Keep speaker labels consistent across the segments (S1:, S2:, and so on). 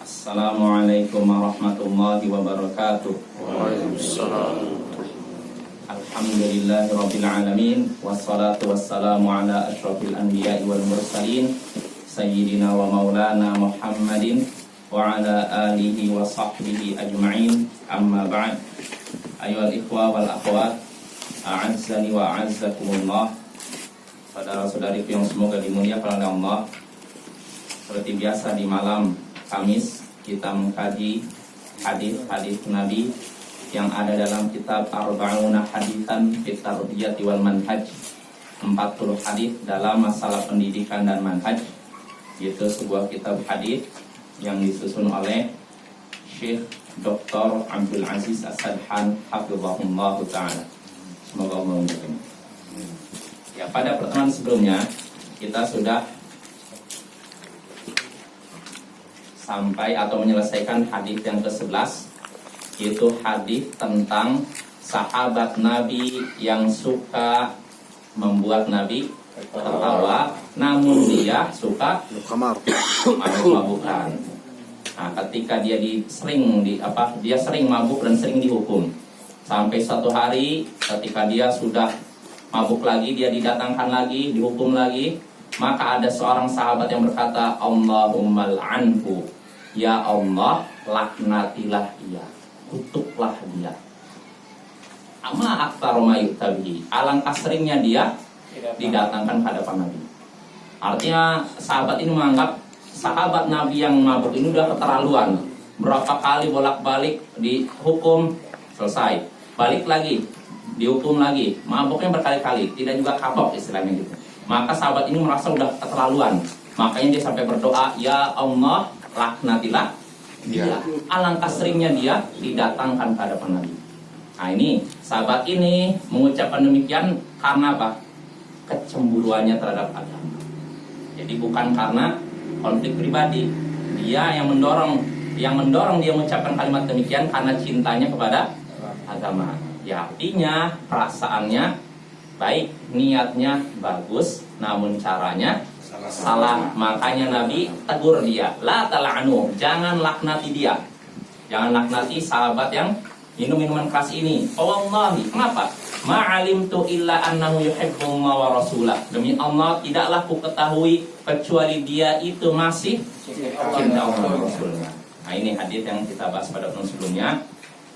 S1: Assalamualaikum warahmatullahi wabarakatuh.
S2: Waalaikumsalam.
S1: Alhamdulillahirabbil alamin wassalatu wassalamu ala asyrofil anbiya'i wal mursalin sayyidina wa maulana Muhammadin wa ala alihi wa sahbihi ajma'in. Amma ba'd. Ayyuhal ikhwa wal akhwat, a'azzani wa a'azzakumullah. Saudara-saudariku yang semoga dimuliakan oleh Allah. Seperti biasa di malam Kamis kita mengkaji hadis-hadis Nabi yang ada dalam kitab Arba'una Haditsan fit Tarbiyati wal Manhaj. 40 hadis dalam masalah pendidikan dan manhaj. Itu sebuah kitab hadis yang disusun oleh Syekh Dr. Abdul Aziz As-Sadhan hafizahullah taala. Semoga Allah memberkati. Ya, pada pertemuan sebelumnya kita sudah sampai atau menyelesaikan hadis yang ke-11, yaitu hadis tentang sahabat Nabi yang suka membuat Nabi tertawa, namun dia suka mabuk-mabukan. Nah, ketika dia dia sering mabuk dan sering dihukum. Sampai suatu hari ketika dia sudah mabuk lagi, dia didatangkan lagi, dihukum lagi. Maka ada seorang sahabat yang berkata, Allahumma al'anhu, ya Allah, laknatilah dia, kutuklah dia. Ama aktsar ma yutabihi, alangkah seringnya dia didatangkan ke hadapan Nabi. Artinya sahabat ini menganggap sahabat Nabi yang mabuk ini udah keterlaluan. Berapa kali bolak-balik dihukum, selesai, balik lagi, dihukum lagi, mabuknya berkali-kali, tidak juga kapok istilahnya gitu. Maka sahabat ini merasa udah keterlaluan. Makanya dia sampai berdoa, ya Allah, laknatilah dia. Alangkah seringnya dia didatangkan ke hadapan Nabi. Nah ini, sahabat ini mengucapkan demikian karena apa? Kecemburuannya terhadap agama. Jadi bukan karena konflik pribadi. Dia yang mendorong dia mengucapkan kalimat demikian karena cintanya kepada agama. Ya artinya perasaannya baik, niatnya bagus, namun caranya salah. Makanya Nabi tegur dia, la tal'anu, jangan laknati dia. Jangan laknati sahabat yang minum minuman keras ini. Wallahi, kenapa? Ma'alimtu illa annahu yuhibbullah wa rasulah. Demi Allah, tidaklah ku ketahui kecuali dia itu masih cinta Allah dan Rasulnya. Nah ini hadis yang kita bahas pada tahun sebelumnya.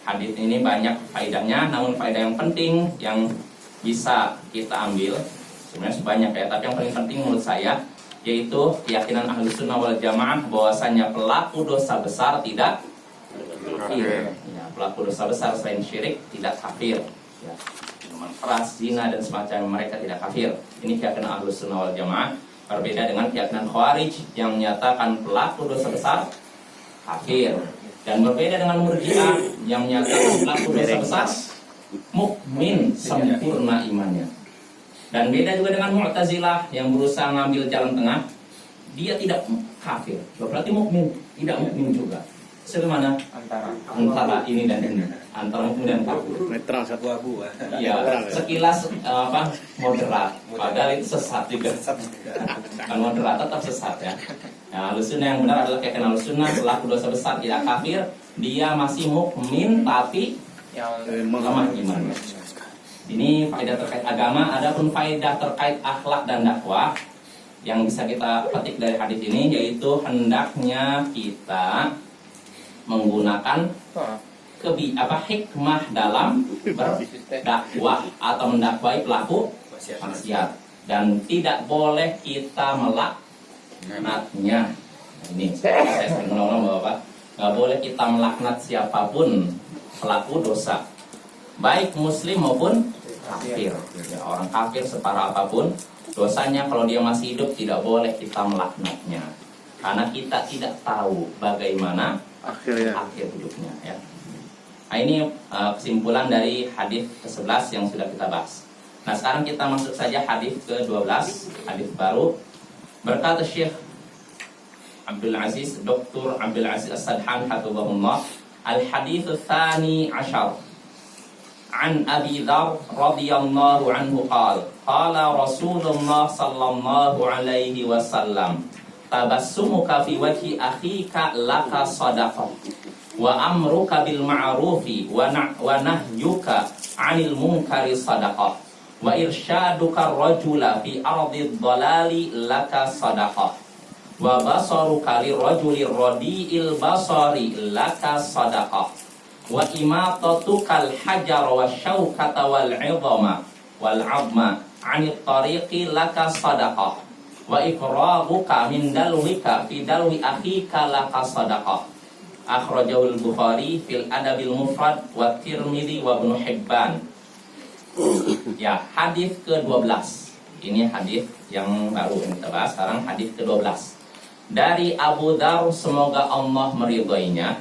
S1: Hadis ini banyak faedahnya, namun faedah yang penting yang bisa kita ambil sebenarnya sebanyak ya, tapi yang paling penting menurut saya yaitu keyakinan Ahlus Sunnah wal Jamaah bahwasanya pelaku dosa besar tidak kafir. Ya, pelaku dosa besar selain syirik tidak kafir. Ya, minuman keras, zina dan semacam mereka tidak kafir. Ini keyakinan Ahlus Sunnah wal Jamaah, berbeda dengan keyakinan Khawarij yang menyatakan pelaku dosa besar kafir, dan berbeda dengan Murji'ah yang menyatakan pelaku dosa besar mukmin sempurna imannya. Dan beda juga dengan Mu'tazilah yang berusaha ngambil jalan tengah. Dia tidak kafir, berarti mukmin, tidak mukmin juga. Sebagaimana antara ini dan ini, antara mukmin dan kafir.
S2: Netral satu abu.
S1: Iya, sekilas moderat, padahal itu sesat juga. Kan moderat tetap sesat ya. Nah, Ahlussunnah yang benar adalah keyakinan Ahlussunnah, pelaku dosa besar tidak kafir, dia masih mukmin tapi lemah imannya. Ini faedah terkait agama. Adapun faedah terkait akhlak dan dakwah yang bisa kita petik dari hadis ini, yaitu hendaknya kita menggunakan hikmah dalam berdakwah atau mendakwai pelaku maksiat, dan tidak boleh kita melaknatnya. Ini saya sering ngomong bahwa nggak boleh kita melaknat siapapun pelaku dosa, baik muslim maupun kafir. Ya, orang kafir separah apapun dosanya, kalau dia masih hidup tidak boleh kita melaknatnya, karena kita tidak tahu bagaimana akhir hidupnya ya. Nah ini kesimpulan dari hadis ke-11 yang sudah kita bahas. Nah sekarang kita masuk saja hadis ke-12, hadis baru. Berkata Syekh Abdul Aziz, Dr. Abdul Aziz As-Sadhan hafizahullah, al-hadits tsani ashar an Abi Dzar radhiyallahu anhu qala qala Rasulullah sallallahu alaihi wasallam tabassumuka fi wajhi akhika laka sadaqah wa amruka bil ma'rufi wa nahyuka 'anil munkari sadaqah wa irsyaduka rajula fi ardi dhalali laka sadaqah wa basaruka lirajuli radi'il basari laka sadaqah wa imatatukal hajar wa syaukata wal 'idhama wal 'azma 'anit tariqi laka sadaqah wa ifraghuka min dalwika fi dalwi akhika laka sadaqah. Akhrajahul Bukhari fil Adabil Mufrad wa Tirmidzi wa Ibnu Hibban. Ya, hadis ke-12. Ini hadis yang baru yang kita bahas sekarang, hadis ke-12. Dari Abu Dzar, semoga Allah meridhoinya,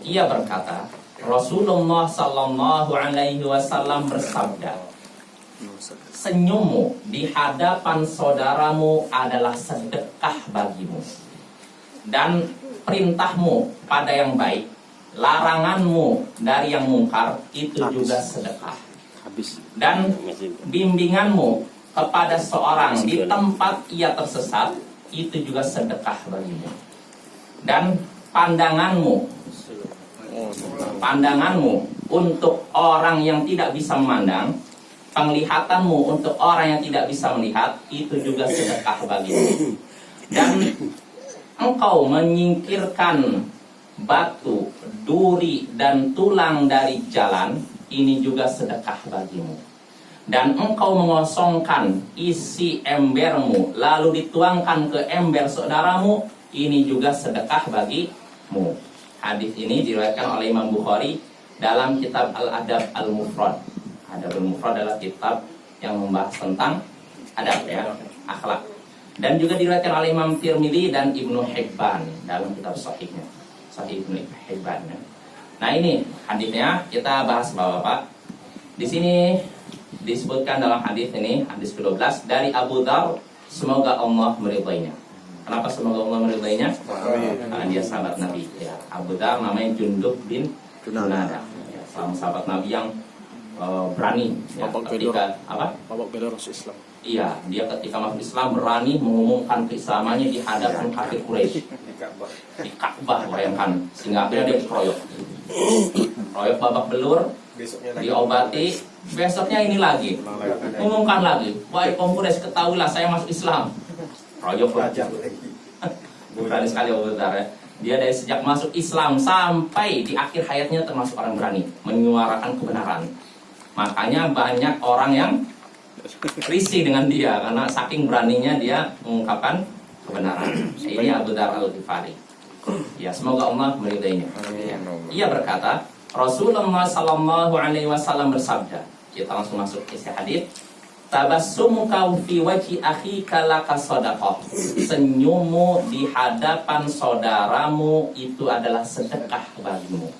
S1: ia berkata, Rasulullah sallallahu alaihi wasallam bersabda, senyummu di hadapan saudaramu adalah sedekah bagimu, dan perintahmu pada yang baik, laranganmu dari yang mungkar itu juga sedekah, dan bimbinganmu kepada seorang di tempat ia tersesat itu juga sedekah bagimu, dan pandanganmu untuk orang yang tidak bisa memandang, penglihatanmu untuk orang yang tidak bisa melihat itu juga sedekah bagimu, dan engkau menyingkirkan batu, duri, dan tulang dari jalan, ini juga sedekah bagimu. Dan engkau mengosongkan isi embermu, lalu dituangkan ke ember saudaramu, ini juga sedekah bagimu. Hadis ini diriwayatkan oleh Imam Bukhari dalam kitab Al-Adab Al-Mufrad. Adab Al-Mufrad adalah kitab yang membahas tentang adab, ya, akhlak. Dan juga diriwayatkan oleh Imam Tirmidzi dan Ibnu Hibban dalam kitab Sahihnya, Sahih Ibnu Hibban. Ya. Nah, ini hadisnya kita bahas, Bapak-bapak. Di sini disebutkan dalam hadis ini, hadis ke-12 dari Abu Dzar, semoga Allah meridhoinya. Kenapa semoga Allah meridhoinya? Karena dia sahabat Nabi. Ya, Abu Dzar namanya Jundub bin Junadah. Ya, sahabat Nabi yang berani, ya, ketika apa?
S2: Babak belor Islam.
S1: Iya, dia ketika masuk Islam berani mengumumkan keislamannya di hadapan kafir Quraisy. Di Ka'bah, bayangkan, sehingga akhirnya dia dikeroyok. Royok babak belur, diobati, besoknya ini lagi, umumkan lagi, wahai kaum Quraisy, ketahuilah saya masuk Islam. Royok lagi. Berani sekali Abu Dzar, ya. Dia dari sejak masuk Islam sampai di akhir hayatnya termasuk orang berani menyuarakan kebenaran. Makanya banyak orang yang risih dengan dia karena saking beraninya dia mengungkapkan kebenaran. Ini Abu Dzar Al-Ghifari. Ya, semoga Allah meridainya. Ya. Ia berkata, Rasulullah sallallahu alaihi wasallam bersabda. Kita langsung masuk ke isi hadis. Tabassumuka fi wajhi akhika laka sadaqah. Senyummu di hadapan saudaramu itu adalah sedekah bagimu.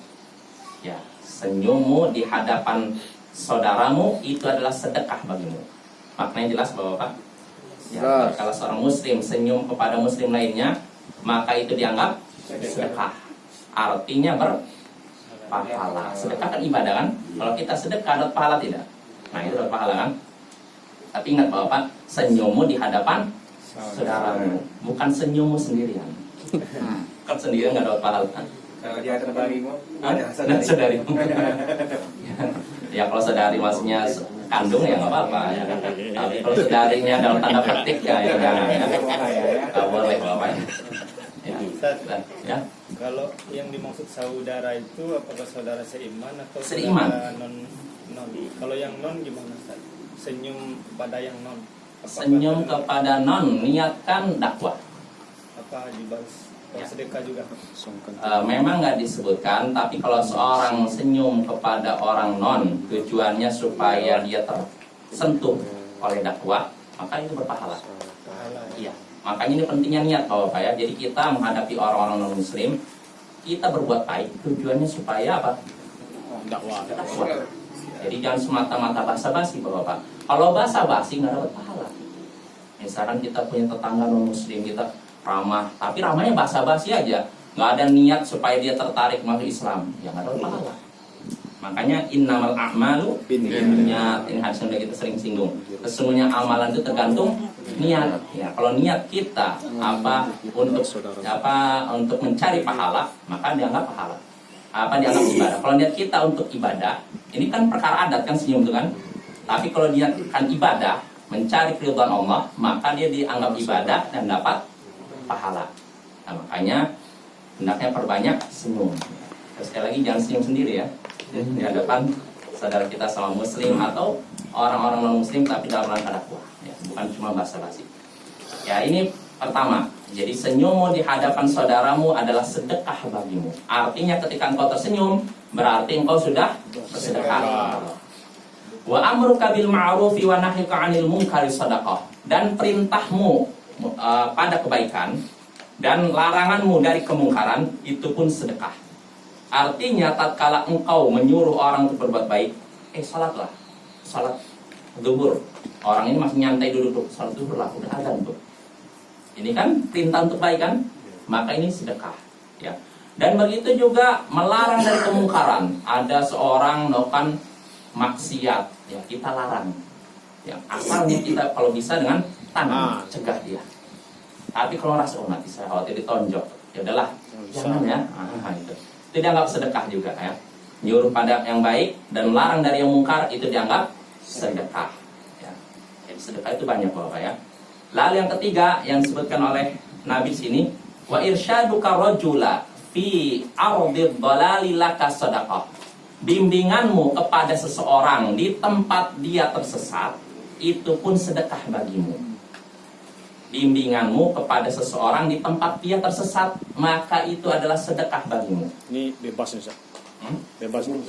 S1: Ya, senyummu di hadapan saudaramu itu adalah sedekah bagimu. Maknanya jelas, Bapak-bapak? Ya, kalau seorang muslim senyum kepada muslim lainnya, maka itu dianggap sedekah. Artinya berpahala. Sedekah kan ibadah, kan? Kalau kita sedekah dapat pahala tidak? Nah, itu dapat pahala, kan? Tapi ingat, Bapak, senyummu di hadapan saudaramu, bukan senyummu sendirian. Kan sendirian nggak dapat pahala, kan?
S3: Kalau dia saudarimu,
S1: saudarimu. Ya, kalau saudari maksudnya kandung ya nggak apa-apa. Ya. Tapi kalau saudarinya dalam tanda petik ya jangan, ya. Nggak boleh, Bapak. Ya. Ya.
S4: Kalau yang dimaksud saudara itu apakah saudara seiman atau
S1: seiman?
S4: Non. Kalau yang non gimana, Ustaz? Senyum kepada yang non. Apakah
S1: senyum kepada non, niatkan dakwah.
S4: Apa dibalas?
S1: Ya.
S4: Sedekah juga.
S1: Memang nggak disebutkan, tapi kalau seorang senyum kepada orang non, tujuannya supaya dia tersentuh oleh dakwah, maka itu berpahala. Iya. Makanya ini pentingnya niat, Bapak, ya. Jadi kita menghadapi orang-orang non muslim, kita berbuat baik, tujuannya supaya apa? Dakwah. Jadi jangan semata-mata basa-basi, Bapak. Kalau basa-basi nggak dapat pahala. Misalkan kita punya tetangga non muslim, kita ramah, tapi ramahnya basa-basi aja, nggak ada niat supaya dia tertarik masuk Islam, ya nggak ada pahala. Makanya innamal a'malu binniyat, ini hadis yang kita sering singgung. Sesungguhnya amalan itu tergantung Niat. Ya, kalau niat kita untuk mencari pahala, maka dianggap pahala. Dianggap ibadah. Kalau niat kita untuk ibadah, ini kan perkara adat kan, senyum itu kan. Tapi kalau niatkan ibadah, mencari keridhaan Allah, maka dia dianggap ibadah dan dapat pahala. Nah, makanya hendaknya perbanyak senyum. Terus sekali lagi jangan senyum sendiri ya. Di hadapan saudara kita sama muslim atau orang-orang non muslim, tapi dalam rangka dakwah ya, bukan cuma basa-basi. Ya, ini pertama. Jadi senyummu di hadapan saudaramu adalah sedekah bagimu. Artinya ketika engkau tersenyum, berarti engkau sudah bersedekah. Wa amruka bil ma'rufi wa nahyuka 'anil munkari shadaqah. Dan perintahmu pada kebaikan dan laranganmu dari kemungkaran itu pun sedekah. Artinya tatkala engkau menyuruh orang untuk berbuat baik, salatlah. Salat zuhur. Orang ini masih nyantai duduk tuh, salat zuhur lah, udah azan tuh. Ini kan perintah untuk baik kan? Maka ini sedekah, ya. Dan begitu juga melarang dari kemungkaran. Ada seorang melakukan maksiat, ya kita larang. Ya, asalnya kita kalau bisa dengan tangan cegah dia. Tapi kalau rasa nanti saya khawatir ditonjok, ya udahlah, jangan ya. Itu dianggap sedekah juga ya. Nyuruh pada yang baik dan melarang dari yang mungkar itu dianggap sedekah. Ya. Jadi sedekah itu banyak Bapak ya. Lalu yang ketiga yang disebutkan oleh Nabi sini, wa irsyaduka rajula fi ardid dhalali laka sadaqah. Bimbinganmu kepada seseorang di tempat dia tersesat itu pun sedekah bagimu. Bimbinganmu kepada seseorang di tempat dia tersesat, maka itu adalah sedekah bagimu.
S2: Ini bebas nih, Ustaz.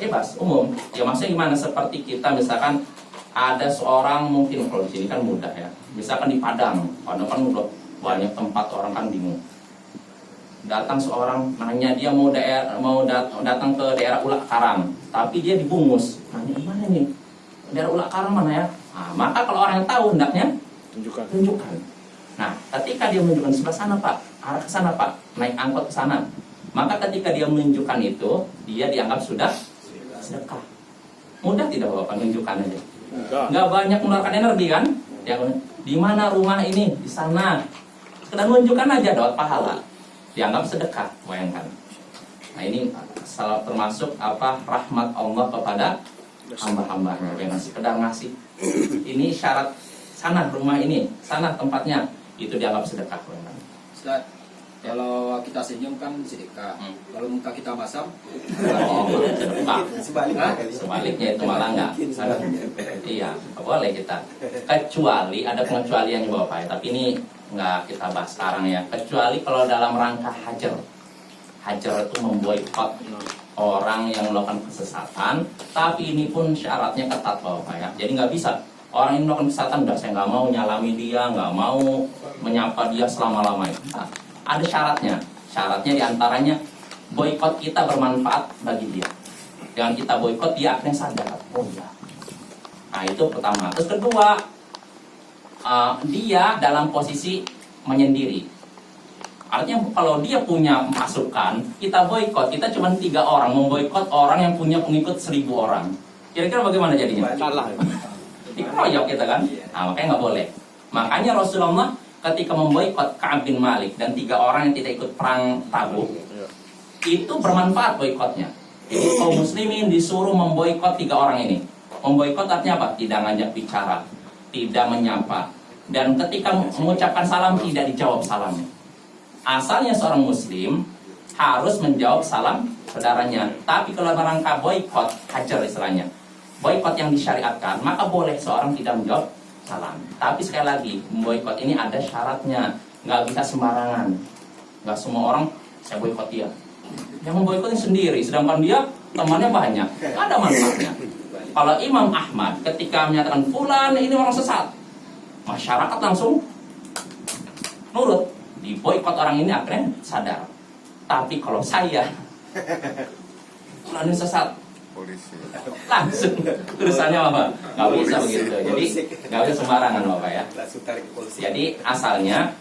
S1: Bebas, umum. Ya maksudnya gimana? Seperti kita misalkan ada seorang, mungkin kalau di sini kan mudah ya. Misalkan di Padang kan udah banyak tempat, orang kan bingung. Datang seorang nanya dia mau datang ke daerah Ulak Karang, tapi dia dibungus. Nanya gimana nih? Daerah Ulak Karang mana ya? Nah, maka kalau orang yang tahu hendaknya tunjukkan. Nah, ketika dia menunjukkan sebelah sana Pak, arah ke sana Pak, naik angkot ke sana. Maka ketika dia menunjukkan itu, dia dianggap sudah sedekah. Mudah tidak Bapak menunjukkan aja? Nggak banyak mengeluarkan energi kan? Ya, di mana rumah ini? Di sana. Sekedar menunjukkan aja dapat pahala. Dianggap sedekah, bayangkan. Nah, ini salah termasuk rahmat Allah kepada hamba-hambanya. Yang sekedar ngasih. Ini syarat sana rumah ini, sana tempatnya. Itu dianggap sedekah, bayangkan.
S3: Ustaz, kalau kita senyum kan sedekah. Kalau muka kita basam,
S1: sedekah. Sebaliknya itu malah enggak. Iya, boleh kita. Kecuali ada pengecualiannya Bapak ya, tapi ini enggak kita bahas sekarang ya. Kecuali kalau dalam rangka hajar. Hajar itu memboikot orang yang melakukan kesesatan, tapi ini pun syaratnya ketat Bapak ya. Jadi nggak bisa orang yang melakukan kesesatan udah saya nggak mau nyalami dia, nggak mau menyapa dia selama-lamanya. Nah, ada syaratnya. Syaratnya diantaranya boikot kita bermanfaat bagi dia. Jangan kita boikot dia akhirnya sadar. Oh iya. Nah itu pertama. Terus kedua, dia dalam posisi menyendiri. Artinya kalau dia punya masukan, kita boikot. Kita cuma 3 orang memboikot orang yang punya pengikut 1000 orang. Kira-kira bagaimana jadinya?
S2: Salah.
S1: Dikeroyok kita kan. Nah, makanya nggak boleh. Makanya Rasulullah ketika memboikot Ka'ab bin Malik dan 3 orang yang tidak ikut perang Tabuk, itu bermanfaat boikotnya. Jadi kaum muslimin disuruh memboikot 3 orang ini. Memboikot artinya apa? Tidak ngajak bicara, tidak menyapa, dan ketika mengucapkan salam tidak dijawab salamnya. Asalnya seorang muslim harus menjawab salam saudaranya. Tapi kalau rangka boikot, hajar istilahnya, boikot yang disyariatkan, maka boleh seorang tidak menjawab salam. Tapi sekali lagi, memboikot ini ada syaratnya. Nggak bisa sembarangan. Nggak semua orang saya boikot dia. Yang memboikotnya sendiri, sedangkan dia temannya banyak. Nggak ada manfaatnya. Kalau Imam Ahmad ketika menyatakan fulan ini orang sesat, masyarakat langsung nurut. Di boikot orang ini akhirnya sadar. Tapi kalau saya fulan ini sesat,
S5: polisi
S1: langsung tulisannya apa? Nggak bisa begitu. Jadi nggak bisa sembarangan Bapak ya. Jadi asalnya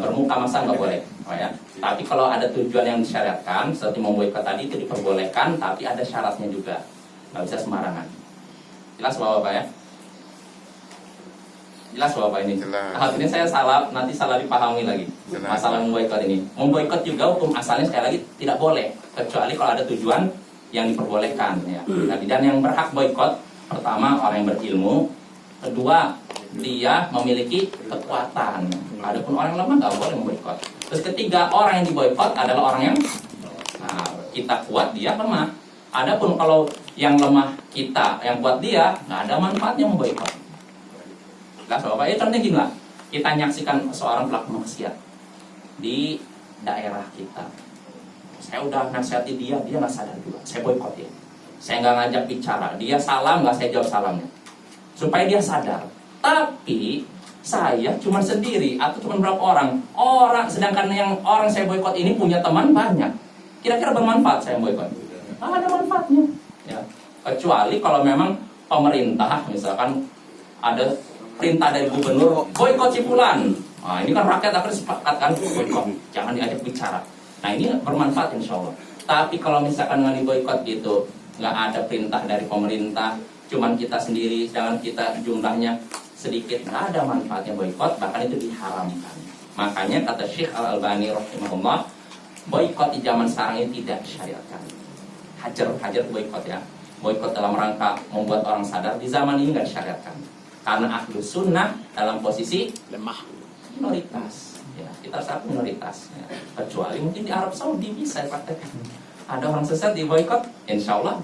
S1: bermuka masa nggak boleh, ya. Tapi kalau ada tujuan yang disyariatkan, seperti memboikot tadi itu diperbolehkan, tapi ada syaratnya juga, nggak bisa sembarangan. Jelas Bapak ya? Jelas Bapak ini.
S5: Jelas.
S1: Hal ini saya nanti salah dipahami lagi.
S5: Jelas.
S1: Masalah memboikot ini. Memboikot juga hukum asalnya sekali lagi tidak boleh kecuali kalau ada tujuan yang diperbolehkan ya. Dan yang berhak boikot pertama orang yang berilmu, kedua dia memiliki kekuatan. Adapun orang yang lemah nggak boleh memboikot. Terus ketiga orang yang diboikot adalah orang yang kita kuat, dia lemah. Adapun kalau yang lemah kita, yang kuat dia, nggak ada manfaatnya memboikot. Jelas Bapak, contohnya gini lah, kita menyaksikan seorang pelaku maksiat di daerah kita. Saya udah nasihati dia nggak sadar juga. Saya boikot dia. Saya nggak ngajak bicara. Dia salam, nggak saya jawab salamnya. Supaya dia sadar. Tapi saya cuma sendiri atau cuma berapa orang. Sedangkan yang orang saya boikot ini punya teman banyak. Kira-kira bermanfaat saya boikot? Ada manfaatnya. Ya. Kecuali kalau memang pemerintah, misalkan ada perintah dari gubernur, boikot si fulan. Nah, ini kan rakyat akan sepakatkan boikot, jangan diajak bicara. Nah, ini bermanfaat insya Allah. Tapi kalau misalkan dengan boikot gitu, nggak ada perintah dari pemerintah, cuman kita sendiri, jangan kita jumlahnya sedikit, nggak ada manfaatnya boikot, bahkan itu diharamkan. Makanya kata Syekh Al-Albani rahimahullah, boikot di zaman sekarang ini tidak disyariatkan. Hajar boikot ya. Boikot dalam rangka membuat orang sadar di zaman ini nggak disyariatkan. Karena ahlus sunnah dalam posisi
S2: Lemah.
S1: minoritas ya, kita sangat minoritas ya. Kecuali mungkin di Arab Saudi bisa dipraktekkan. Ada orang sesat di boikot, insya Allah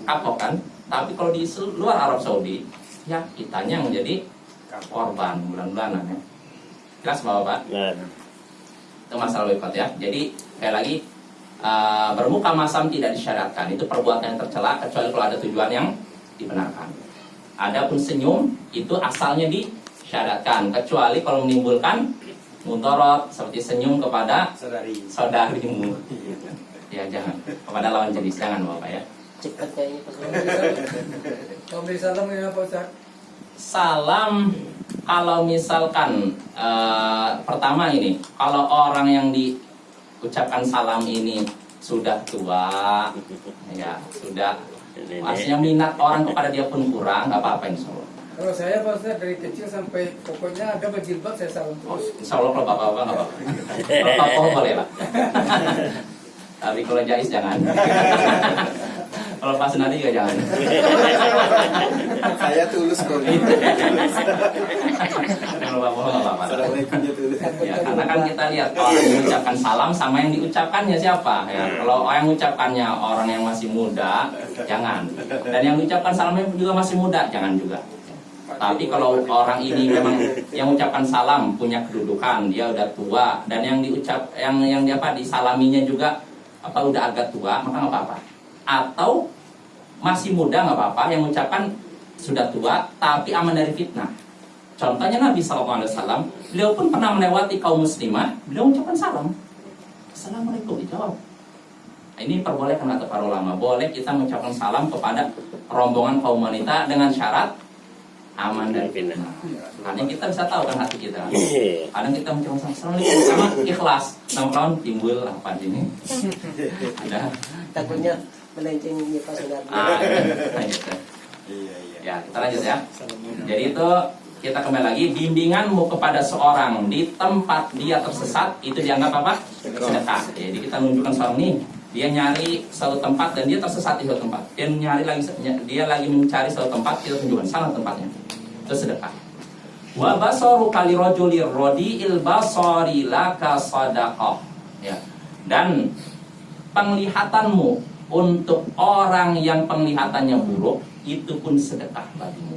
S1: kapok kan. Tapi kalau di luar Arab Saudi ya kitanya yang menjadi korban bulan-bulanan ya. Jelas Bapak? Itu masalah boikot ya. Jadi sekali lagi bermuka masam tidak disyariatkan. Itu perbuatan yang tercela kecuali kalau ada tujuan yang dibenarkan. Adapun senyum itu asalnya disyariatkan kecuali kalau menimbulkan mudarat seperti senyum kepada saudarimu. Ya jangan kepada lawan jenis, jangan Bapak ya.
S6: Cepat kayaknya pas
S3: Kalau beri salam ini apa Ustaz?
S1: Salam kalau misalkan pertama ini, kalau orang yang diucapkan salam ini sudah tua, ya sudah, maksudnya minat orang kepada dia pun kurang, nggak apa-apa insya Allah.
S3: Kalau saya Pak Ustaz dari kecil sampai pokoknya ada berjilbab saya salam
S1: Oh,
S3: terus.
S1: insya Allah kalau bapak-bapak nggak apa-apa. Kalau bapak boleh lah. Tapi kalau jais jangan. Kalau pas nanti juga jangan.
S5: Saya tulus kok.
S1: Kalau bapak nggak apa-apa.
S5: Assalamualaikumnya tulus.
S1: Ya, karena kan kita lihat orang yang mengucapkan salam sama yang diucapkannya siapa ya. Kalau yang mengucapkannya orang yang masih muda, jangan. Dan yang mengucapkan salamnya juga masih muda, jangan juga. Tapi kalau orang ini memang yang mengucapkan salam punya kedudukan, dia udah tua, dan yang disalaminya juga udah agak tua, maka nggak apa-apa. Atau masih muda nggak apa-apa, yang mengucapkan sudah tua tapi aman dari fitnah. Contohnya Nabi SAW, beliau pun pernah melewati kaum muslimah, beliau mengucapkan salam. Assalamualaikum, dijawab. Ini perbolehkan kata para ulama, boleh kita mengucapkan salam kepada rombongan kaum wanita dengan syarat aman dari fitnah. Karena kita bisa tahu kan hati kita. Kadang kita mengucapkan assalamualaikum sama ikhlas, sama timbul apa ini? Ada.
S6: takutnya melenceng Pak Saudara.
S1: Gitu. Ya, kita lanjut ya. Jadi itu kita kembali lagi, bimbinganmu kepada seorang di tempat dia tersesat itu dianggap apa? Sedekah. Jadi kita menunjukkan seorang ini, dia nyari suatu tempat dan dia tersesat di suatu tempat. Dia lagi mencari suatu tempat, kita tunjukkan salah tempatnya. Itu sedekah. Wa basaru kali rajulir radiil basari laka sadaqah. Ya. Dan penglihatanmu untuk orang yang penglihatannya buruk itu pun sedekah bagimu.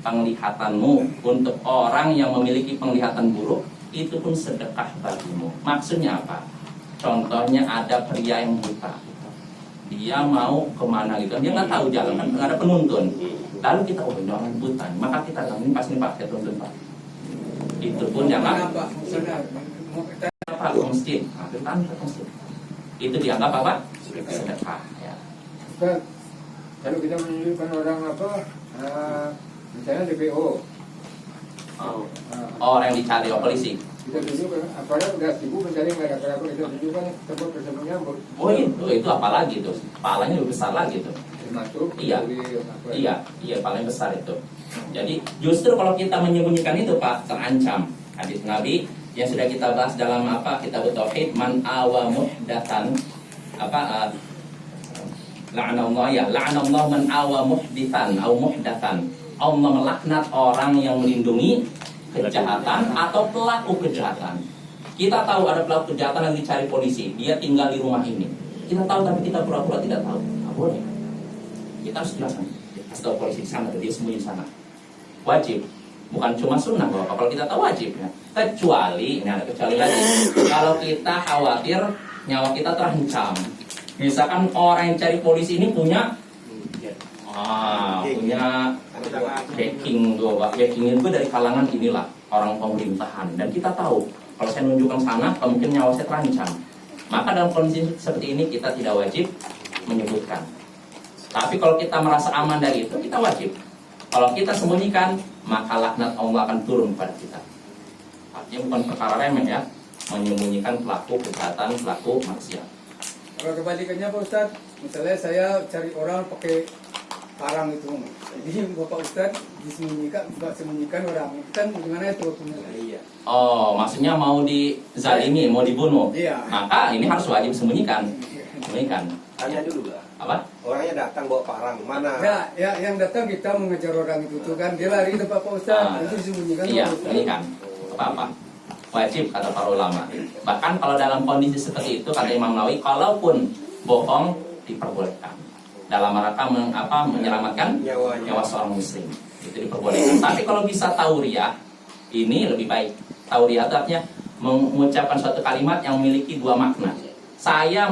S1: Penglihatanmu untuk orang yang memiliki penglihatan buruk itu pun sedekah bagimu. Maksudnya apa? Contohnya ada pria yang buta, dia mau kemana gitu, dia nggak tahu jalan, kan nggak ada penuntun. Lalu kita jalan buta, maka kita tahu ini pasti Pak, saya tuntun Pak. Itu pun jangan
S3: Pak, misalnya mau kita
S1: Pak ke masjid, ke masjid. Itu dianggap apa? Sedekah. Ya.
S7: Ustaz, kalau kita menunjukkan orang misalnya DPO,
S1: Orang yang dicari oleh polisi.
S7: kita tunjukkan, apalagi udah sibuk mencari nggak ada apa kita tunjukkan tempat tersebutnya
S1: Oh itu apalagi itu, palanya lebih besar lagi itu.
S7: termasuk
S1: Iya.
S7: dari apa,
S1: Iya, palanya besar itu. Jadi justru kalau kita menyembunyikan itu Pak, terancam. Hadis Nabi yang sudah kita bahas dalam kitab Tauhid, man awa muhdatan la'anallahu man awa muhdithan au muhdatan. Allah melaknat orang yang melindungi kejahatan atau pelaku kejahatan. Kita tahu ada pelaku kejahatan yang dicari polisi, dia tinggal di rumah ini. Kita tahu tapi kita pura-pura tidak tahu. Nggak boleh. Kita harus jelaskan. Kasih tahu polisi di sana, dia sembunyi di sana. Wajib. Bukan cuma sunnah Bapak. Kalau kita tahu wajib ya. Kecuali, ini ada kecuali lagi. Kalau kita khawatir nyawa kita terancam. Misalkan orang yang cari polisi ini punya backing tuh Pak. Backing itu dari kalangan inilah orang pemerintahan. Dan kita tahu kalau saya menunjukkan sana, mungkin nyawa saya terancam. Maka dalam kondisi seperti ini kita tidak wajib menyebutkan. Tapi kalau kita merasa aman dari itu, kita wajib. Kalau kita sembunyikan, maka laknat Allah akan turun pada kita. Artinya bukan perkara remeh ya, menyembunyikan pelaku kejahatan, pelaku maksiat.
S5: Kalau kebalikannya Pak Ustadz, misalnya saya cari orang pakai parang itu, jadi Bapak Ustadz disembunyikan orang, itu kan gimana itu?
S1: Oh, maksudnya mau dizalimi, mau dibunuh.
S5: Iya.
S1: Maka ini harus wajib sembunyikan. Sembunyikan.
S2: Tanya dulu lah.
S1: Apa?
S2: Orangnya datang bawa parang mana?
S5: Ya, yang datang kita mengejar orang itu tuh kan, dia lari ke Bapak Ustadz, itu disembunyikan.
S1: Iya,
S5: Bapak Ustadz.
S1: sembunyikan. Apa-apa. Wajib kata para ulama. Bahkan kalau dalam kondisi seperti itu kata Imam Nawawi, kalaupun bohong diperbolehkan dalam rangka menyelamatkan nyawa seorang muslim, itu diperbolehkan. Tapi kalau bisa tauriah, ini lebih baik. Tauriah itu artinya mengucapkan suatu kalimat yang memiliki dua makna. Saya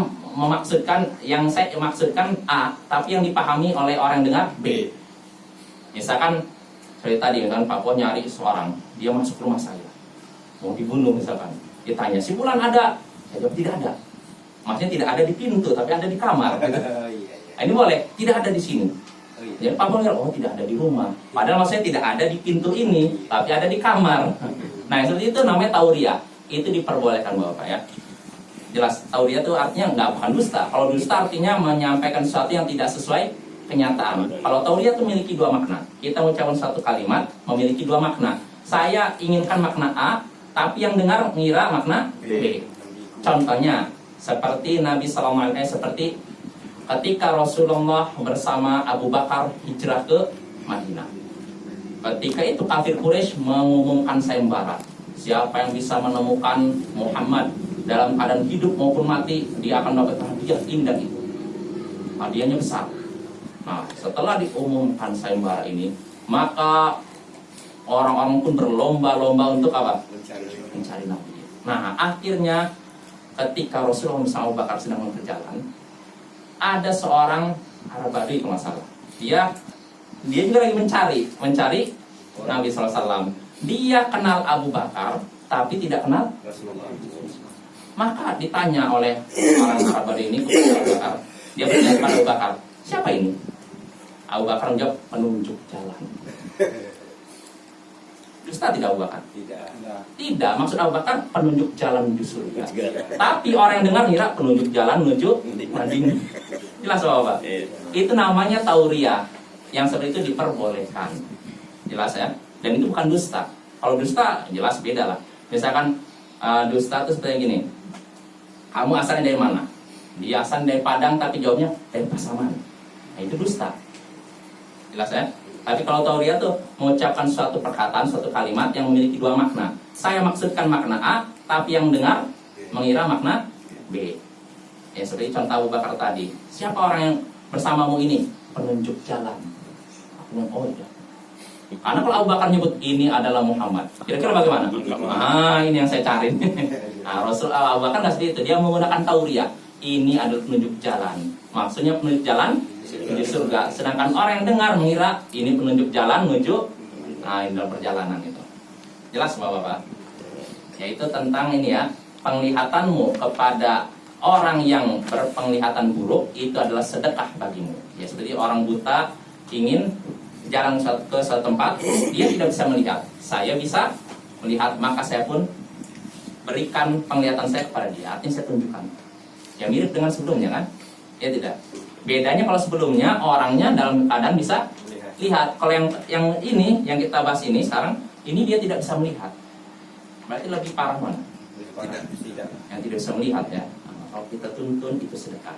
S1: yang saya maksudkan A, tapi yang dipahami oleh orang yang dengar B. Misalkan seperti tadi kan Pak Po nyari seorang, dia masuk rumah saya, mau dibunuh misalkan. Ditanya, si Fulan ada? Saya jawab tidak ada. Maksudnya tidak ada di pintu, tapi ada di kamar. Gitu. Nah, ini boleh, tidak ada di sini. Ya, Pak Po bilang, oh tidak ada di rumah. Padahal maksudnya tidak ada di pintu ini, tapi ada di kamar. Nah, seperti itu namanya tauriah. Itu diperbolehkan Bapak ya. Jelas, tauriah itu artinya bukan dusta. Kalau dusta artinya menyampaikan sesuatu yang tidak sesuai kenyataan. Kalau tauriah itu memiliki dua makna. Kita mengucapkan satu kalimat memiliki dua makna. Saya inginkan makna A, tapi yang dengar mengira makna B. Contohnya seperti Nabi SAW, seperti ketika Rasulullah bersama Abu Bakar hijrah ke Madinah. Ketika itu kafir Quraisy mengumumkan sayembara. Siapa yang bisa menemukan Muhammad dalam keadaan hidup maupun mati, dia akan dapat hadiah indah itu. Hadiahnya besar. Nah, setelah diumumkan sayembara ini, maka orang-orang pun berlomba-lomba untuk apa? Mencari Nabi. Nah, akhirnya ketika Rasulullah bersama Abu Bakar sedang berjalan, ada seorang Arab Badui kalau nggak salah. Dia juga lagi mencari Nabi SAW. Dia kenal Abu Bakar, tapi tidak kenal Rasulullah. Maka ditanya oleh orang Arab Badui ini kepada Abu Bakar. Dia bertanya kepada Abu Bakar, siapa ini? Abu Bakar menjawab, penunjuk jalan. Dusta tidak Abu Bakar? Tidak. Maksud Abu Bakar penunjuk jalan menuju surga. Tapi orang yang dengar kira penunjuk jalan menuju Madinah. Jelas Bapak? Itu namanya tauriah. Yang seperti itu diperbolehkan. Jelas ya? Dan itu bukan dusta. Kalau dusta jelas beda lah. Misalkan dusta itu seperti gini. Kamu asalnya dari mana? Dia asalnya dari Padang tapi jawabnya dari Pasaman. Nah itu dusta. Jelas ya? Tapi kalau tauriah tuh mengucapkan suatu perkataan, suatu kalimat yang memiliki dua makna. Saya maksudkan makna A, tapi yang dengar mengira makna B. Ya seperti contoh Abu Bakar tadi. Siapa orang yang bersamamu ini? Penunjuk jalan. Aku bilang, oh iya. Karena kalau Abu Bakar nyebut ini adalah Muhammad, kira-kira bagaimana? Ini yang saya cari. Nah, Abu Bakar nggak seperti itu. Dia menggunakan tauriah. Ini adalah penunjuk jalan. Maksudnya penunjuk jalan di surga. Sedangkan orang yang dengar mengira ini penunjuk jalan menuju ini dalam perjalanan itu. Jelas Bapak-bapak? Yaitu tentang ini ya, penglihatanmu kepada orang yang berpenglihatan buruk itu adalah sedekah bagimu. Ya seperti orang buta ingin jalan ke suatu tempat, dia tidak bisa melihat. Saya bisa melihat, maka saya pun berikan penglihatan saya kepada dia. Artinya saya tunjukkan. Ya mirip dengan sebelumnya kan? Ya tidak. Bedanya kalau sebelumnya orangnya dalam keadaan bisa lihat. Kalau yang ini, yang kita bahas ini sekarang, ini dia tidak bisa melihat. Berarti lebih parah mana?
S2: Tidak.
S1: Yang tidak bisa melihat ya. Nah, kalau kita tuntun itu sedekah.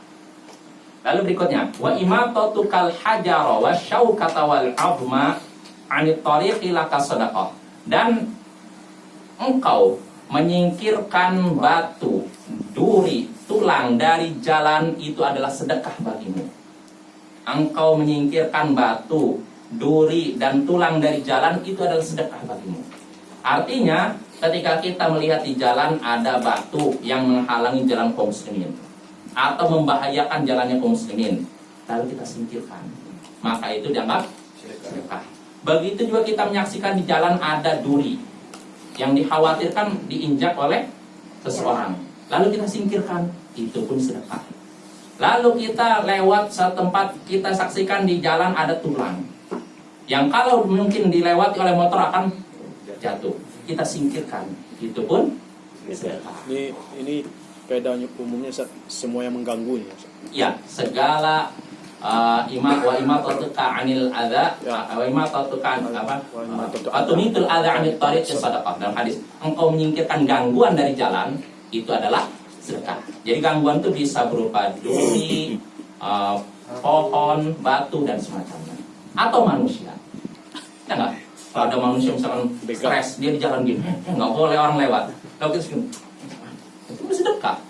S1: Lalu berikutnya, wa imatatu kal hajara wa syaukata wal 'azma 'anit tariqi laka sadaqah. Dan engkau menyingkirkan batu, duri, tulang dari jalan itu adalah sedekah bagimu. Engkau menyingkirkan batu, duri, dan tulang dari jalan itu adalah sedekah bagimu. Artinya, ketika kita melihat di jalan ada batu yang menghalangi jalan kaum muslimin atau membahayakan jalannya kaum muslimin, lalu kita singkirkan, maka itu dianggap sedekah. Begitu juga kita menyaksikan di jalan ada duri yang dikhawatirkan diinjak oleh seseorang, lalu kita singkirkan, itu pun sedekah. Lalu kita lewat satu tempat, kita saksikan di jalan ada tulang yang kalau mungkin dilewati oleh motor akan jatuh, kita singkirkan, itu pun sedekah.
S4: Ini kaidahnya umumnya Ustaz, semua yang mengganggu ya Ustaz.
S1: Ya, segala imatatuka anil adza wa imatatuka apa? Atunitul adza anil tariq sadaqah. Dalam hadis, engkau menyingkirkan gangguan dari jalan, itu adalah sedekah. Jadi gangguan itu bisa berupa duri, pohon, batu dan semacamnya, atau manusia. Ya enggak? Kalau ada manusia misalkan stres, dia di jalan gini, nggak boleh orang lewat. Kalau kita segini, itu sedekah.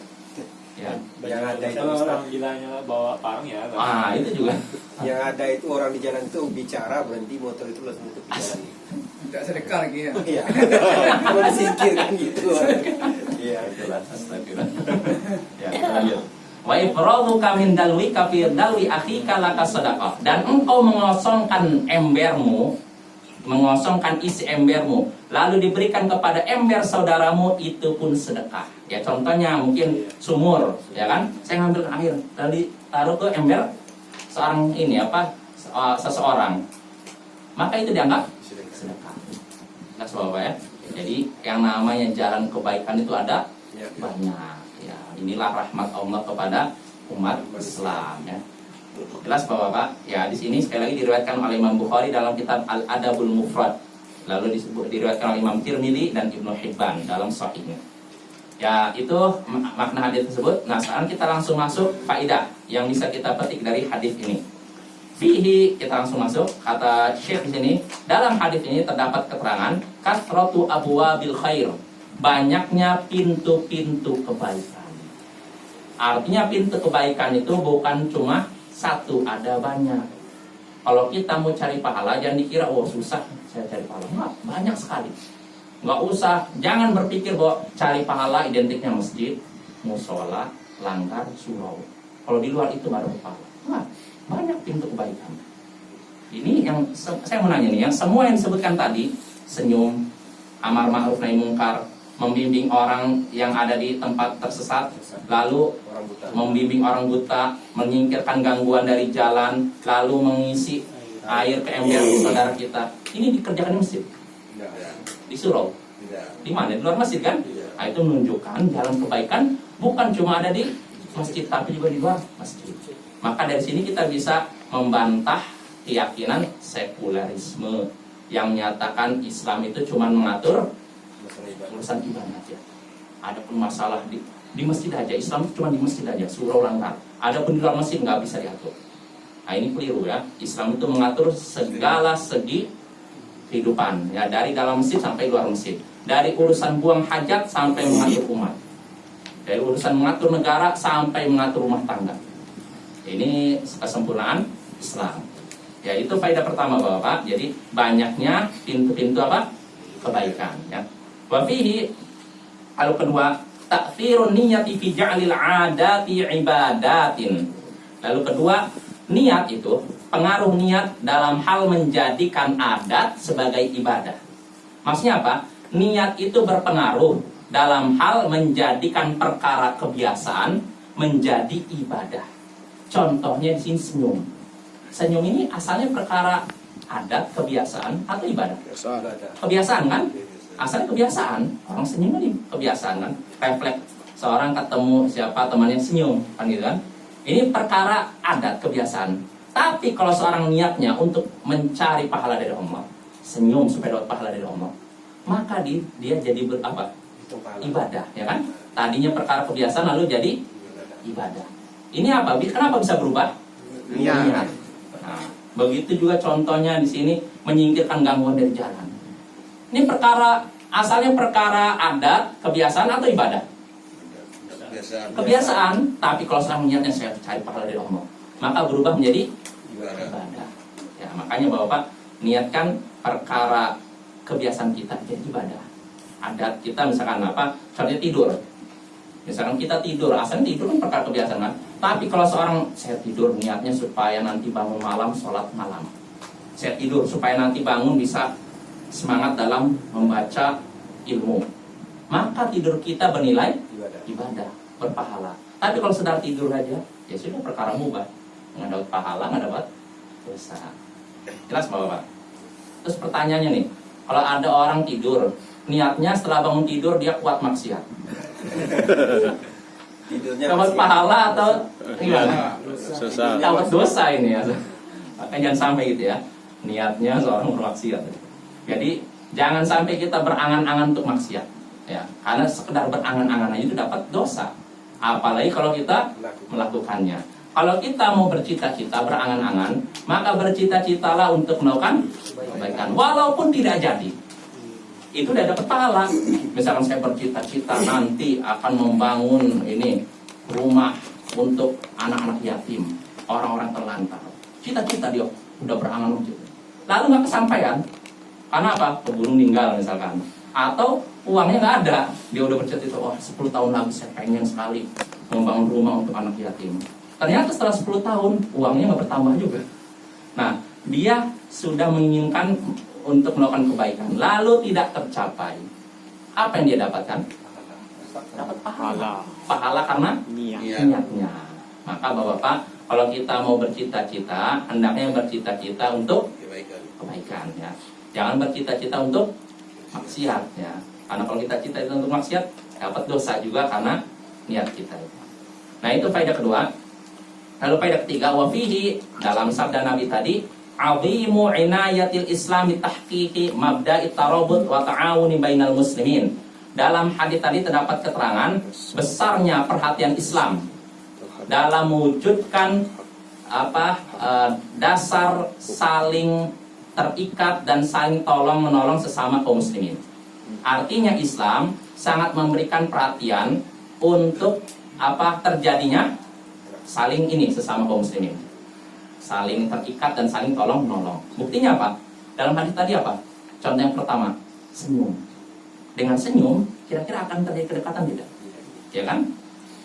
S1: Ya.
S2: Yang ada itu
S8: orang gilanya bawa parang ya.
S1: Itu juga.
S2: Yang ada itu orang di jalan itu bicara, berhenti motor itu langsung tutup jalan.
S5: Tidak sedekah lagi ya.
S2: Iya. Mau disingkirkan gitu. Iya.
S1: Astagfirullah. Ya, lanjut. Wa ifraduka min dalwika fi dalwi akhika laka sadaqah. Dan engkau mengosongkan embermu, mengosongkan isi embermu, lalu diberikan kepada ember saudaramu, itu pun sedekah. Ya, contohnya mungkin sumur, ya kan? Saya ngambil air, lalu taruh ke ember seorang ini seseorang, maka itu dianggap sedekah. Nah, Bapak ya. Jadi yang namanya jalan kebaikan itu ada banyak. Ya, inilah rahmat Allah kepada umat Islam ya. Jelas Bapak-bapak? Ya, di sini sekali lagi diriwayatkan oleh Imam Bukhari dalam kitab Al-Adabul Mufrad. Lalu diriwayatkan oleh Imam Tirmidzi dan Ibnu Hibban dalam sahihnya. Ya, itu makna hadis tersebut. Nah, sekarang kita langsung masuk faidah yang bisa kita petik dari hadis ini. Fihi, kita langsung masuk. Kata Syekh di sini, dalam hadis ini terdapat keterangan kasratu abwabil khair. Banyaknya pintu-pintu kebaikan. Artinya pintu kebaikan itu bukan cuma satu, ada banyak. Kalau kita mau cari pahala, jangan dikira susah saya cari pahala. Enggak, banyak sekali. Enggak usah, jangan berpikir bahwa cari pahala identiknya masjid, musola, langgar, surau. Kalau di luar itu baru pahala. Enggak, banyak pintu kebaikan. Ini yang saya mau nanya nih, yang semua yang disebutkan tadi, senyum, amar ma'ruf nahi mungkar, membimbing orang yang ada di tempat tersesat, lalu membimbing orang buta, menyingkirkan gangguan dari jalan, lalu mengisi air ke ember saudara kita. Ini dikerjakan di masjid, di surau, di mana? Di luar masjid kan? Nah, itu menunjukkan jalan kebaikan bukan cuma ada di masjid, tapi juga di luar masjid. Maka dari sini kita bisa membantah keyakinan sekulerisme yang menyatakan Islam itu cuma mengatur urusan ibadah aja. Ada pun masalah di masjid aja, Islam cuma di masjid aja, surau langgar. Ada pun di luar masjid nggak bisa diatur. Nah, ini keliru ya. Islam itu mengatur segala segi kehidupan, ya, dari dalam masjid sampai luar masjid, dari urusan buang hajat sampai mengatur umat, dari urusan mengatur negara sampai mengatur rumah tangga. Ini kesempurnaan Islam. Ya, itu faedah pertama Bapak. Jadi banyaknya pintu-pintu apa? Kebaikan ya. Wa fihi, lalu kedua, ta'thirun niyyati fi ja'lil 'adati ibadatin. Lalu kedua, niat itu, pengaruh niat dalam hal menjadikan adat sebagai ibadah. Maksudnya apa? Niat itu berpengaruh dalam hal menjadikan perkara kebiasaan menjadi ibadah. Contohnya di sini senyum. Senyum ini asalnya perkara adat, kebiasaan atau ibadah? Kebiasaan kan? Asalnya kebiasaan. Orang senyum ini kebiasaan kan? Refleks. Seorang ketemu siapa temannya senyum kan gitu kan? Ini perkara adat, kebiasaan. Tapi kalau seorang niatnya untuk mencari pahala dari Allah, senyum supaya dapat pahala dari Allah, maka dia jadi
S2: Hitung pahala.
S1: ibadah, ya kan? Tadinya perkara kebiasaan lalu jadi ibadah. Ini apa? Kenapa bisa berubah? Niat. Nah, begitu juga contohnya di sini menyingkirkan gangguan dari jalan. Ini asalnya perkara adat, kebiasaan atau ibadah? Kebiasaan. Tapi kalau seorang niatnya saya cari pahala dari Allah, maka berubah menjadi ibadah. Ya, makanya Bapak niatkan perkara kebiasaan kita jadi ibadah. Adat kita misalkan apa? Contohnya tidur. Misalkan kita tidur, asalnya tidur kan perkara kebiasaan kan. Tapi kalau seorang saya tidur niatnya supaya nanti bangun malam sholat malam. Saya tidur supaya nanti bangun bisa semangat dalam membaca ilmu. Maka tidur kita bernilai ibadah, berpahala. Tapi kalau sedang tidur aja, ya sudah perkara mubah. Nggak dapat pahala, nggak dapat dosa. Jelas Bapak? Terus pertanyaannya nih, kalau ada orang tidur, niatnya setelah bangun tidur dia kuat maksiat.
S2: Tidurnya
S1: Dapat
S2: masih-
S1: pahala atau gimana?
S8: Susah.
S1: Dapat dosa ini ya. Makanya jangan sampai gitu ya. Niatnya seorang bermaksiat. Jadi jangan sampai kita berangan-angan untuk maksiat. Ya, karena sekedar berangan-angan aja itu dapat dosa. Apalagi kalau kita melakukannya. Kalau kita mau bercita-cita, berangan-angan, maka bercita-citalah untuk melakukan kebaikan, walaupun tidak jadi. Itu udah dapat pahala. Misalkan saya bercita-cita nanti akan membangun ini rumah untuk anak-anak yatim, orang-orang terlantar. Cita-cita dia udah berangan gitu. Lalu nggak kesampaian. Karena apa? Keburu meninggal misalkan. Atau uangnya nggak ada. Dia udah bercita-cita, wah 10 tahun lagi saya pengen sekali membangun rumah untuk anak yatim. Ternyata setelah 10 tahun uangnya nggak bertambah juga. Nah, dia sudah menginginkan untuk melakukan kebaikan, lalu tidak tercapai. Apa yang dia dapatkan? Dapat pahala. Pahala karena niatnya. Maka Bapak-bapak, kalau kita mau bercita-cita, hendaknya bercita-cita untuk kebaikan ya. Jangan bercita-cita untuk maksiat ya. Karena kalau kita cita-cita untuk maksiat, dapat dosa juga karena niat kita itu. Nah, itu faedah kedua. Lalu faedah ketiga, wa fihi, dalam sabda Nabi tadi, azimu inayatil islami tahqiqi mabda'i tarabut wa ta'awuni bainal muslimin. Dalam hadis tadi terdapat keterangan besarnya perhatian Islam dalam mewujudkan dasar saling terikat dan saling tolong menolong sesama kaum muslimin. Artinya Islam sangat memberikan perhatian untuk terjadinya saling ini sesama kaum muslimin, saling terikat dan saling tolong menolong. Buktinya apa? Dalam hadis tadi apa? Contoh yang pertama, senyum. Dengan senyum, kira-kira akan terjadi kedekatan tidak? Ya kan?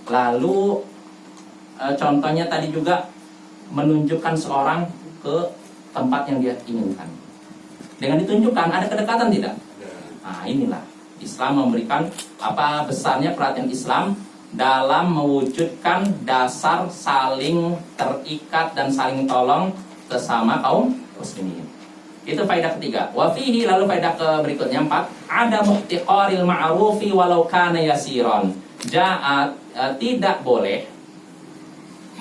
S1: Lalu contohnya tadi juga menunjukkan seorang ke tempat yang dia inginkan. Dengan ditunjukkan ada kedekatan tidak? Nah, inilah Islam memberikan besarnya perhatian Islam dalam mewujudkan dasar saling terikat dan saling tolong sesama kaum muslimin. Itu faedah ketiga. Wa fihi, lalu faedah ke berikutnya 4, ada muhtiqaril ma'rufi walau kana yasiron. Tidak boleh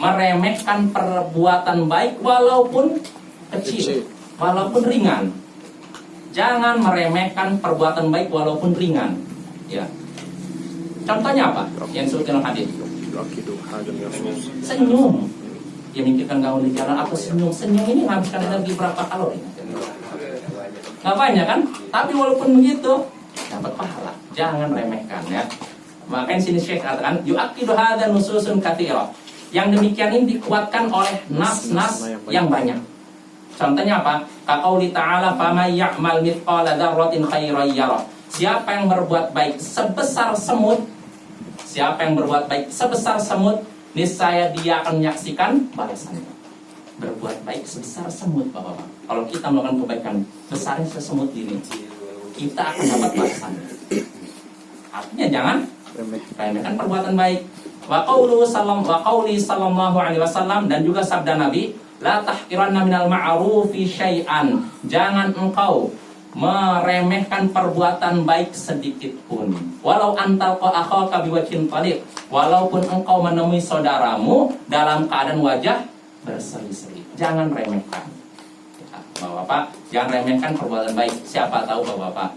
S1: meremehkan perbuatan baik walaupun kecil, walaupun ringan. Jangan meremehkan perbuatan baik walaupun ringan. Ya. Contohnya apa? Yang disebutkan hadis. Senyum. Dia memikirkan gangguan di jalan atau senyum. Senyum ini menghabiskan energi berapa kalori? Nggak banyak kan? Tapi walaupun begitu dapat pahala. Jangan remehkan ya. Makanya sini Syekh katakan yu'aqidu hadza nususun katsira. Yang demikian ini dikuatkan oleh nas-nas yang banyak. Contohnya apa? Kaqauli ta'ala faman ya'mal mithqala dzarratin khairan yarah. Siapa yang berbuat baik sebesar semut, siapa yang berbuat baik sebesar semut, niscaya dia akan menyaksikan balasannya. Berbuat baik sebesar semut, Bapak-bapak. Kalau kita melakukan kebaikan besarnya sesemut ini, kita akan dapat balasannya. Artinya jangan remehkan perbuatan baik. Wa qauli sallallahu alaihi wasallam, dan juga sabda Nabi, la tahqiranna minal ma'rufi syai'an. Jangan engkau meremehkan perbuatan baik sedikit pun. Walau antal akhaka biwajhin talib, walaupun engkau menemui saudaramu dalam keadaan wajah berseri-seri. Jangan remehkan. Ya, Bapak-bapak, jangan remehkan perbuatan baik. Siapa tahu Bapak-bapak,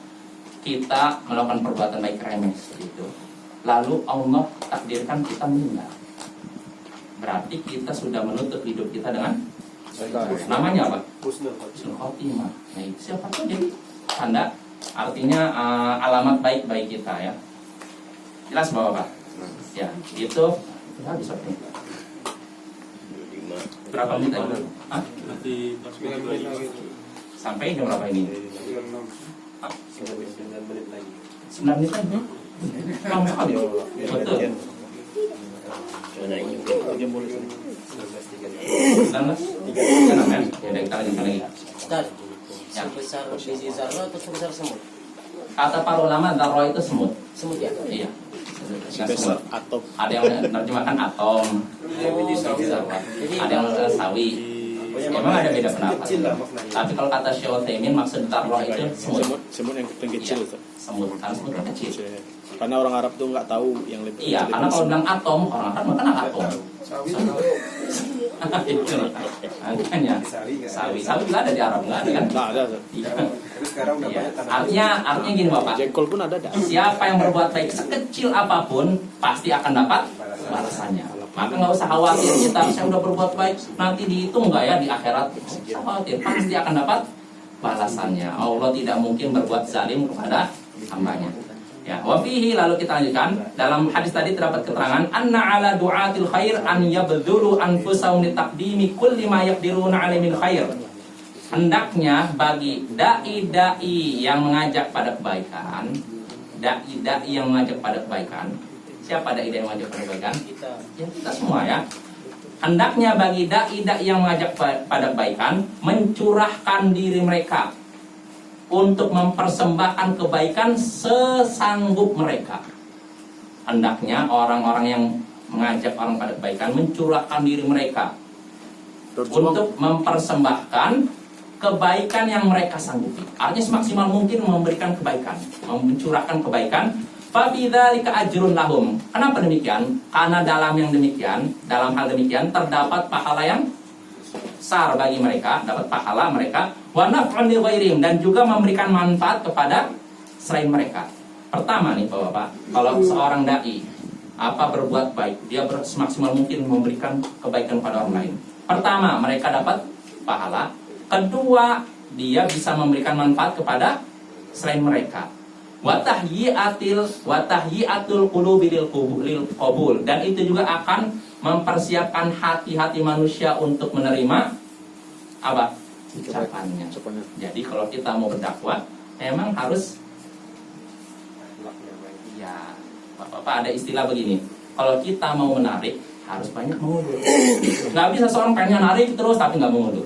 S1: kita melakukan perbuatan baik remeh seperti itu, lalu Allah takdirkan kita meninggal. Berarti kita sudah menutup hidup kita dengan namanya apa?
S2: Husnul
S1: Husnul khotimah. Nah, itu siapa tahu jadi tanda, artinya alamat baik bagi kita ya. Jelas Bapak-bapak? Ya, itu habis waktu. Berapa menit lagi? Hah? Sampai jam berapa ini?
S2: 9 menit lagi.
S1: 9 menit lagi? Lama sekali. Betul. 19? 36 ya? Ya, kita lanjutkan lagi.
S6: Ustaz,
S1: Ya.
S6: sebesar biji zarrah atau sebesar semut?
S1: Kata para ulama, darah itu semut.
S6: Semut ya?
S1: Iya.
S4: Sebesar atom.
S1: Ada yang menerjemahkan atom, ada yang sawi. Memang ada beda pendapat.
S2: Kecil lah maknanya.
S1: Tapi kalau kata Syekh Utsaimin, maksud darah itu semut.
S4: Semut yang kecil
S1: Iya,
S4: Ustaz.
S1: semut. Karena semut kan kecil.
S4: Karena orang Arab tuh nggak tahu yang lebih.
S1: Iya, karena kalau bilang atom, orang Arab makan atom. Itu makanya sawi juga ada di Arab, nggak ada kan?
S4: Nggak ada Ustaz.
S1: Iya.
S2: Tapi sekarang udah
S1: Iya.
S2: banyak tanah.
S1: Artinya gini Bapak.
S4: Jengkol pun ada dah.
S1: Siapa yang berbuat baik sekecil apapun pasti akan dapat balasannya. Maka nggak usah khawatir kita saya udah berbuat baik nanti dihitung nggak ya di akhirat. Nggak usah khawatir, pasti akan dapat balasannya. Allah tidak mungkin berbuat zalim kepada hambanya. Ya, wa fihi, lalu kita lanjutkan dalam hadis tadi terdapat keterangan anna ala du'atil khair an yabdhulu anfusahum li taqdimi kulli ma yaqdiruna alaihi min khair. Hendaknya bagi dai-dai yang mengajak pada kebaikan, dai-dai yang mengajak pada kebaikan. Siapa dai-dai yang mengajak pada kebaikan? Ya, kita semua ya. Hendaknya bagi dai-dai yang mengajak pada kebaikan mencurahkan diri mereka untuk mempersembahkan kebaikan sesanggup mereka. Hendaknya orang-orang yang mengajak orang pada kebaikan mencurahkan diri mereka untuk mempersembahkan kebaikan yang mereka sanggupi. Artinya semaksimal mungkin memberikan kebaikan, mencurahkan kebaikan. Fabidzalika ajrun lahum. Kenapa demikian? Karena dalam hal demikian terdapat pahala yang besar bagi mereka, dapat pahala mereka, wa naf'un li ghairihim, dan juga memberikan manfaat kepada selain mereka. Pertama nih Bapak, kalau seorang dai berbuat baik, dia semaksimal mungkin memberikan kebaikan pada orang lain. Pertama, mereka dapat pahala. Kedua, dia bisa memberikan manfaat kepada selain mereka. Wa tahyi'atul qulubi lil qabul, dan itu juga akan mempersiapkan hati-hati manusia untuk menerima apa? Ucapannya. Jadi kalau kita mau berdakwah, memang harus ya, Bapak ada istilah begini. Kalau kita mau menarik, harus banyak mengulur. Nggak bisa seorang pengen narik terus tapi nggak mengulur.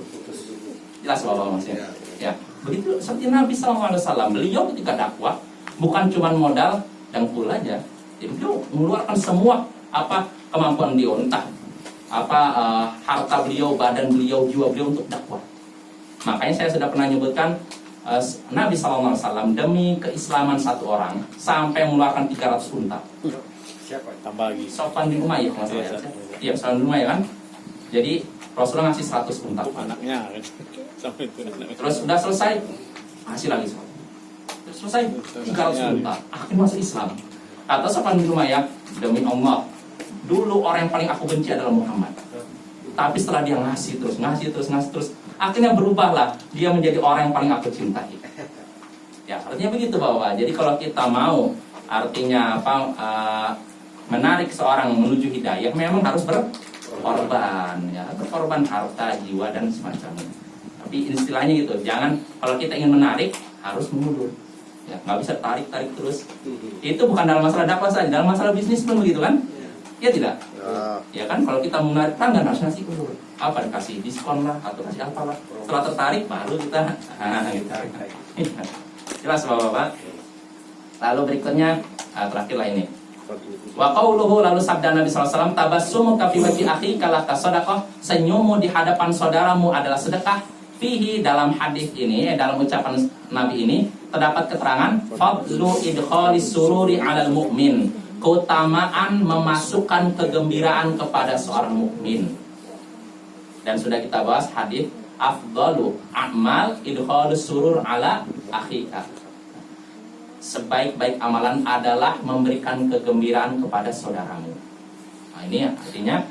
S1: Jelas Bapak maksudnya? Ya, begitu seperti Nabi SAW. Beliau ketika dakwah bukan cuma modal dengkul aja. Jadi beliau mengeluarkan semua kemampuan beliau, entah harta beliau, badan beliau, jiwa beliau untuk dakwah. Makanya saya sudah pernah menyebutkan Nabi SAW demi keislaman satu orang sampai mengeluarkan 300 unta.
S2: Siapa?
S4: Tambah lagi.
S1: Sofwan bin Umayyah maksudnya. Iya, Sofwan bin Umayyah kan. Jadi Rasulullah ngasih 100 unta.
S4: Anaknya kan. Sampai itu anaknya.
S1: Terus udah selesai, kasih lagi 100. Terus selesai 300 unta. Akhirnya masuk Islam. Kata Sofwan bin Umayyah, demi Allah, dulu orang yang paling aku benci adalah Muhammad. Tapi setelah dia ngasih terus, akhirnya berubahlah. Dia menjadi orang yang paling aku cintai. Ya, artinya begitu Bapak. Jadi kalau kita mau artinya menarik seorang menuju hidayah, memang harus berkorban, ya, berkorban harta, jiwa dan semacamnya. Tapi istilahnya gitu, jangan kalau kita ingin menarik harus mundur. Ya, nggak bisa tarik terus. Itu bukan dalam masalah dakwah saja, dalam masalah bisnis pun begitu kan? Ya tidak? Ya kan, kalau kita menarik pelanggan harus ngasih ulur. Dikasih diskon lah atau kasih apalah. Setelah tertarik baru kita tarik. Jelas Bapak-bapak. Lalu berikutnya terakhirlah ini. Wa qauluhu, lalu sabda Nabi SAW, tabassumuka fi wajhi akhika laka shadaqah, senyummu di hadapan saudaramu adalah sedekah. Fihi, dalam hadis ini, dalam ucapan Nabi ini terdapat keterangan fadlu idkhalis sururi 'alal mu'min, keutamaan memasukkan kegembiraan kepada seorang mukmin. Dan sudah kita bahas hadis afdalu a'mal idkhalus surur ala akhika. Sebaik-baik amalan adalah memberikan kegembiraan kepada saudaramu. Nah, ini artinya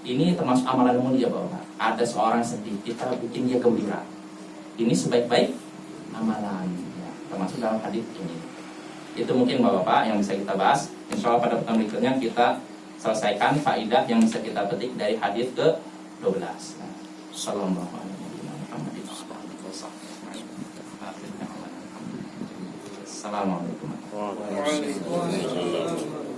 S1: ini termasuk amalan mulia Bapak. Ada seorang sedih, kita bikin dia gembira. Ini sebaik-baik amalan, ya, termasuk dalam hadis ini. Itu mungkin Bapak yang bisa kita bahas. Insya Allah pada pertemuan berikutnya kita selesaikan faidah yang bisa kita petik dari hadis ke-12. Assalamualaikum.
S2: Waalaikumsalam.